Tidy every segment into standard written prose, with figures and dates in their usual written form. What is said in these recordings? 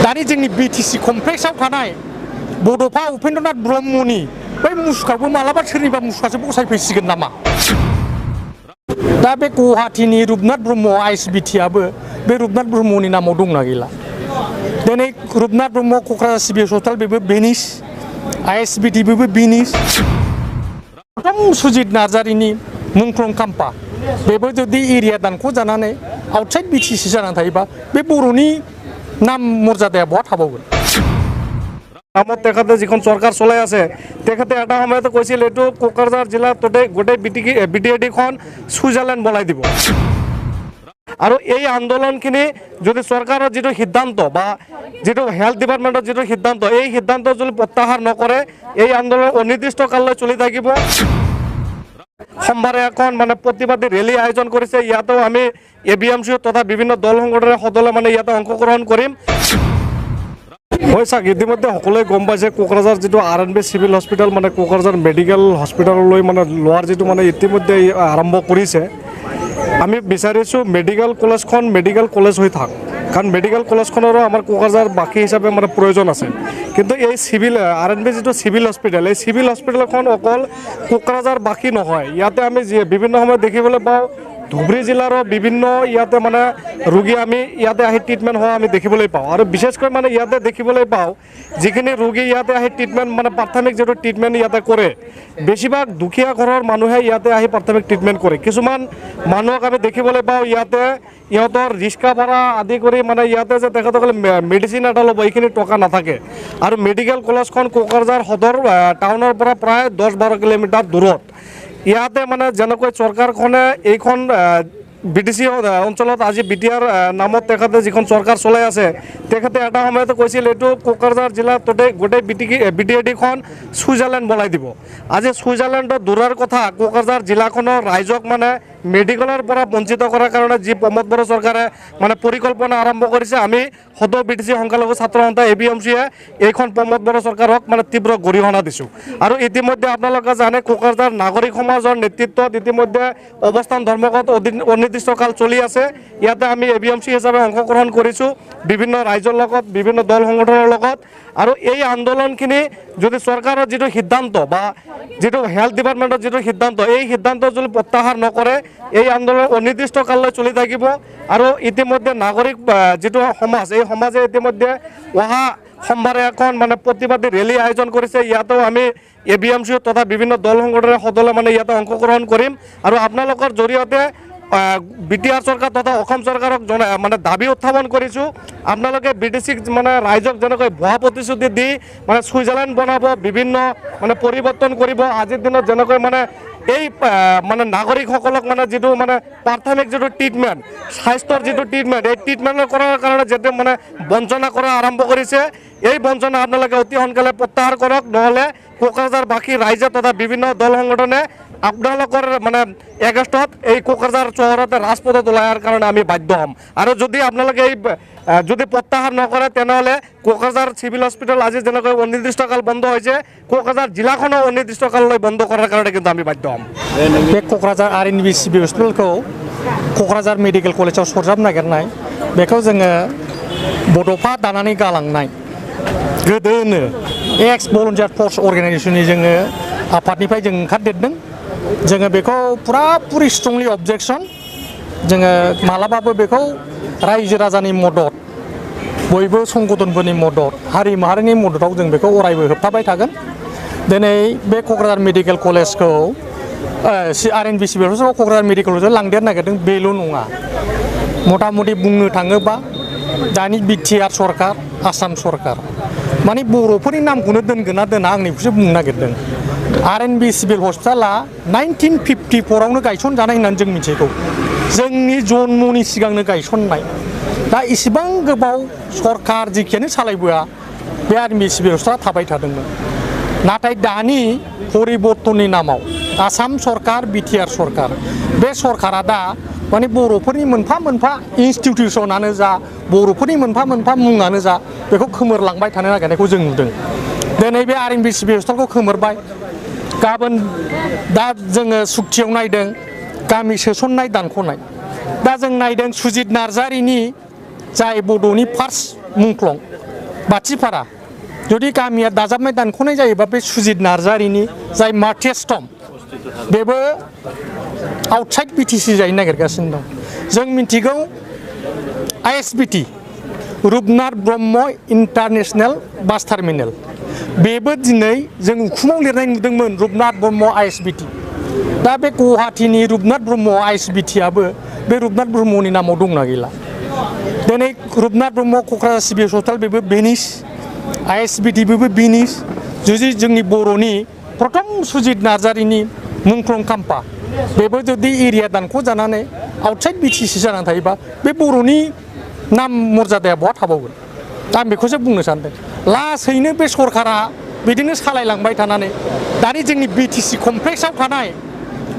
दानि जोंनि बिटिसि कमप्लेक्सआव थानाय बड'फा उपेन्द्रनाथ ब्रह्मनि बै मुसुखाखौ मालाबा सोरनिबा मुसुखासो बसायफैसिगोन नामा? दा बे गुवाहाटीनि रुपनाथ ब्रह्म आइएसबिटिआबो बे रुपनाथ ब्रह्मनि नामाव दंना गैला? दिनै रुपनाथ ब्रह्म क'क्राझार सिभिल हस्पिटाल बेबो बेनिस, आइएसबिटि बेबो बेनिस, सुजित नार्जारिनि मुंख्लं खाम्फा बेबो जुदि एरिया दानख' जानानै आउटसाइड बिटिसि जानानै थायोबा बे बर'नि नाम मर्যাদাया बहा थाबावगोन? নামত তেখেতে যিখন চৰকাৰ চলাই আছে তেখেতে এটা সময়তে কৈছিল এইটো কোকৰাঝাৰ জিলাৰ গোটেই বিটিএডিখন ছুইজাৰলেণ্ড বনাই দিব। আৰু এই আন্দোলনখিনি যদি চৰকাৰৰ যিটো সিদ্ধান্ত বা যিটো হেল্থ ডিপাৰ্টমেণ্টৰ যিটো সিদ্ধান্ত এই সিদ্ধান্ত যদি প্ৰত্যাহাৰ নকৰে এই আন্দোলন অনিৰ্দিষ্ট কাললৈ চলি থাকিব। সোমবাৰে এখন মানে প্ৰতিবাদী ৰেলী আয়োজন কৰিছে, ইয়াতেও আমি এবিএমচি তথা বিভিন্ন দল সংগঠনৰ সদলে মানে ইয়াতে অংশগ্ৰহণ কৰিম। হয় চাওক, ইতিমধ্যে সকলোৱে গম পাইছে কোকৰাঝাৰ যিটো RNB চিভিল হস্পিটেল মানে কোকৰাঝাৰ মেডিকেল হস্পিটেললৈ মানে লোৱাৰ যিটো মানে ইতিমধ্যে আৰম্ভ কৰিছে। আমি বিচাৰিছোঁ মেডিকেল কলেজখন মেডিকেল কলেজ হৈ থাক, কাৰণ মেডিকেল কলেজখনৰো আমাৰ কোকৰাঝাৰ বাকী হিচাপে মানে প্ৰয়োজন আছে। কিন্তু এই চিভিল RNB যিটো চিভিল হস্পিটেল এই চিভিল হস্পিটেলখন অকল কোকৰাঝাৰ বাকী নহয়, ইয়াতে আমি বিভিন্ন সময়ত দেখিবলৈ পাওঁ ধুবুৰী জিলাৰো বিভিন্ন ইয়াতে মানে ৰোগী আমি ইয়াতে আহি ট্ৰিটমেণ্ট হোৱা আমি দেখিবলৈ পাওঁ। আৰু বিশেষকৈ মানে ইয়াতে দেখিবলৈ পাওঁ যিখিনি ৰোগী ইয়াতে আহি ট্ৰিটমেণ্ট মানে প্ৰাথমিক যিটো ট্ৰিটমেণ্ট ইয়াতে কৰে, বেছিভাগ দুখীয়া ঘৰৰ মানুহে ইয়াতে আহি প্ৰাথমিক ট্ৰিটমেণ্ট কৰে। কিছুমান মানুহক আমি দেখিবলৈ পাওঁ ইয়াতে ইহঁতৰ ৰিক্সা ভাড়া আদি কৰি মানে ইয়াতে যে তেখেতসকলে মেডিচিন এটা ল'ব এইখিনি টকা নাথাকে। আৰু মেডিকেল কলেজখন কোকৰাঝাৰ সদৰ টাউনৰ পৰা প্ৰায় 10-12 কিলোমিটাৰ দূৰত। ইয়াতে মানে যেনেকৈ চৰকাৰখনে এইখন বিটিচি অঞ্চলত আজি বিটিআৰ নামত তেখেতে যিখন চৰকাৰ চলাই আছে তেখেতে এটা সময়তে কৈছিল এইটো কোকৰাঝাৰ জিলাৰ গোটেই বিটিএডিখন ছুইজাৰলেণ্ড বনাই দিব। আজি ছুইজাৰলেণ্ডত দূৰৰ কথা কোকৰাঝাৰ জিলাখনৰ ৰাইজক মানে মেডিকেলৰ পৰা বঞ্চিত কৰাৰ কাৰণে যি প্ৰমোদ বড়ো চৰকাৰে মানে পৰিকল্পনা আৰম্ভ কৰিছে, আমি সদৌ বিটিচি সংখ্যালঘু ছাত্ৰ সন্থা এবিএমচিয়ে এইখন প্ৰমোদ বড়ো চৰকাৰক মানে তীব্ৰ গৰিহণা দিছোঁ। আৰু ইতিমধ্যে আপোনালোকে জানে কোকৰাঝাৰ নাগৰিক সমাজৰ নেতৃত্বত ইতিমধ্যে অৱস্থান ধৰ্মঘট অনিৰ্দিষ্টকাল চলি আছে। ইয়াতে আমি এবিএমচি হিচাপে অংশগ্ৰহণ কৰিছোঁ বিভিন্ন ৰাইজৰ লগত, বিভিন্ন দল সংগঠনৰ লগত। আৰু এই আন্দোলনখিনি যদি চৰকাৰৰ যিটো সিদ্ধান্ত বা যিটো হেল্থ ডিপাৰ্টমেণ্টৰ যিটো সিদ্ধান্ত এই সিদ্ধান্ত যদি প্ৰত্যাহাৰ নকৰে এই আন্দোলন অনিৰ্দিষ্ট কাললৈ চলি থাকিব। আৰু ইতিমধ্যে নাগৰিক যিটো সমাজ এই সমাজে ইতিমধ্যে অহা সোমবাৰে এখন মানে প্ৰতিবাদী ৰেলী আয়োজন কৰিছে, ইয়াতেও আমি এবিএমচি তথা বিভিন্ন দল সংগঠনৰ সদলে মানে ইয়াতে অংশগ্ৰহণ কৰিম। আৰু আপোনালোকৰ জৰিয়তে বিটিআৰ চৰকাৰ তথা অসম চৰকাৰক মানে দাবী উত্থাপন কৰিছোঁ, আপোনালোকে বিটিচিক মানে ৰাইজক যেনেকৈ ভুৱা প্ৰতিশ্ৰুতি দি মানে ছুইজাৰলেণ্ড বনাব, বিভিন্ন মানে পৰিৱৰ্তন কৰিব। আজিৰ দিনত যেনেকৈ মানে এই মানে নাগৰিকসকলক মানে যিটো মানে প্ৰাথমিক যিটো ট্ৰিটমেণ্ট স্বাস্থ্যৰ যিটো ট্ৰিটমেণ্ট এই ট্ৰিটমেণ্ট কৰাৰ কাৰণে যেতিয়া মানে বঞ্চনা কৰা আৰম্ভ কৰিছে এই বঞ্চনা আপোনালোকে অতি সোনকালে প্ৰত্যাহাৰ কৰক, নহ'লে কোকৰাঝাৰ বাকী ৰাইজে তথা বিভিন্ন দল সংগঠনে আপোনালোকৰ মানে এগেষ্টত এই কোকৰাঝাৰ চহৰতে ৰাজপথত ওলাই অহাৰ কাৰণে আমি বাধ্য হ'ম। আৰু যদি আপোনালোকে এই যদি প্ৰত্যাহাৰ নকৰে তেনেহ'লে কোকৰাঝাৰ চিভিল হস্পিটেল আজি যেনেকৈ অনিৰ্দিষ্টকাল বন্ধ হৈছে কোকৰাঝাৰ জিলাখনো অনিৰ্দিষ্টকাললৈ বন্ধ কৰাৰ কাৰণে কিন্তু আমি বাধ্য হ'ম। बे क'क्राझार RNB सिभिल हस्पिटालखौ क'क्राझार मेडिकेल कलेजाव सरजाब नागिरनाय बेखौ जोङो बड'फा दानानै गालांनाय गोदोनो एक्स भलन्टियार फर्स अर्गेनाइजेसननि जोङो आफादनिफ्राय जों ओंखारदेरदों। जोङो बेखौ पुरापुरि स्ट्रंलि अबजेक्सन, जोङो मालाबाबो बेखौ रायजो राजानि मदद बयबो संगठनफोरनि मदद हारि माहारिनि मददाव जों बेखौ अरायबो होबथाबाय थागोन। दिनै बे क'क्राझार मेडिकेल कलेजखौ RNB सिभिल हस्पिटालाव क'क्राझार मेडिकेल कलेजाव लांदेरनो नागिरदों बेल' नङा, मथा मथि बुंनो थाङोबा दानि बिटिआर सरकार आसाम सरकार माने बर'फोरनि नामखौनो दोनगोन ना दोना आं बेखौसो बुंनो नागिरदों। RNB सिभिल हस्पिटाला 1954आवनो गायसनजानाय होननानै जों मिथिगौ, जोंनि जन्मनि सिगांनो गायसननाय। दा इसेबां गोबाव सरकार जेखियानो सालायबोआ बे RNB सिभिल हस्पिटाला थाबाय थादोंमोन। नाथाय दानि परिबर्तननि नामाव आसाम सरकार बिटिआर सरकार बे सरकारा दा माने बर'फोरनि मोनफा मोनफा इन्स्टिटिउसनानो जा बर'फोरनि मोनफा मोनफा मुङानो जा बेखौ खोमोरलांबाय थानो नागिरनायखौ जों नुदों। दिनै बे RNB सिभिल हस्पिटालखौ खोमोरबाय, गाबोन दा जोङो सुक्तियाव नायदों गामि सोसननाय दानख'नाय। दा जों नायदों सुजित नार्जारिनि जाय बड'नि फार्स्ट मुंख्लं बाथिपारा जुदि गामिया दाजाबनाय दानख'नाय जायोबा बे सुजित नार्जारिनि जाय मार्टियार्स टम्ब बेबो आउटसाइड बिटिसि जानो नागिरगासिनो दं जों मिथिगौ आइएसबिटि रुपनाथ ब्रह्म इन्टारनेशनेल बास टार्मिनेल बेबो दिनै जों उखुमाव लिरनाय नुदोंमोन रुपनाथ ब्रह्म आइएसबिटि दा बे गुवाहाटीनि रुपनाथ ब्रह्म आइएसबिटिआबो बे रुपनाथ ब्रह्मनि नामाव दंना गैला दिनै रुपनाथ ब्रह्म क'क्राझार सिभिल हस्पिटाल बेबो बेनिस आइएसबिटि बेबो बेनिस जुदि जोंनि बर'नि प्रथम सुजित नार्जारिनि मुंख्लं खाम्फा बेबो जुदि एरिया दानख' जानानै आउटसाइड बिटिसि जानानै थायोबा बे बर'नि नाम मर्यादाया बहा थाबावगोन आं बेखौसो बुंनो सानदों लासैनो बे सरकारा बिदिनो सालायलांबाय थानानै दानि जोंनि बिटिसि कमप्लेक्सआव थानाय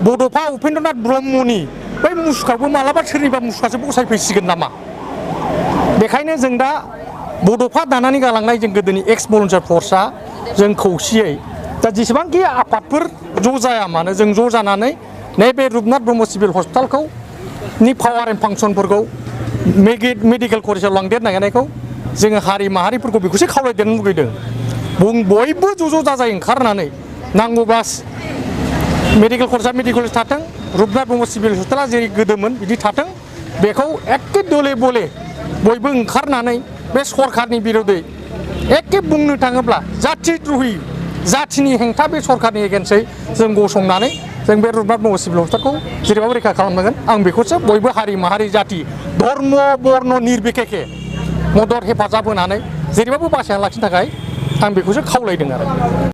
बड'फा उपेन्द्रनाथ ब्रह्मनि बै मुसुखाखौ मालाबा सोरनिबा मुसुखासो बसायफैसिगोन नामा बेखायनो जों दा बड'फा दानानै गालांनाय जों गोदोनि एक्स भलुन्टियार फर्सआ जों खौसेयै दा जेसेबांखि आफादफोर ज' जाया मानो जों ज' जानानै नैबे रुपनाथ ब्रह्म सिभिल हस्पिटालखौ नि पावार एन्ड फांसनफोरखौ मेडिकेल कलेजाव लांदेर नागिरनायखौ जोङो हारि माहारिफोरखौ बेखौसो खावलायदेरनो लुगैदों बयबो ज' जाजाय ओंखारनानै नांगौबा मेडिकेल कलेजा मेडिकेल कलेज थाथों रुपनाथ ब्रह्म सिभिल हस्पिटाला जेरै गोदोमोन बिदि थाथों बेखौ एखे दले बले बयबो ओंखारनानै बे सरकारनि बिरोधै एखे बुंनो थाङोब्ला जाथि द्रहि जाथिनि हेंथा बे सरकारनि एगेन्सै जों गसंनानै जों बे रुपनाथ ब्रह्म सिभिल हस्पिटालखौ जेरैबाबो रैखा खालामनांगोन आं बेखौसो बयबो हारि माहारि जाथि धर्म बर्न निर्बिखेखे मदद हेफाजाब होनानै जेरैबाबो बासायना लाखिनो थाखाय आं बेखौसो खावलायदों आरो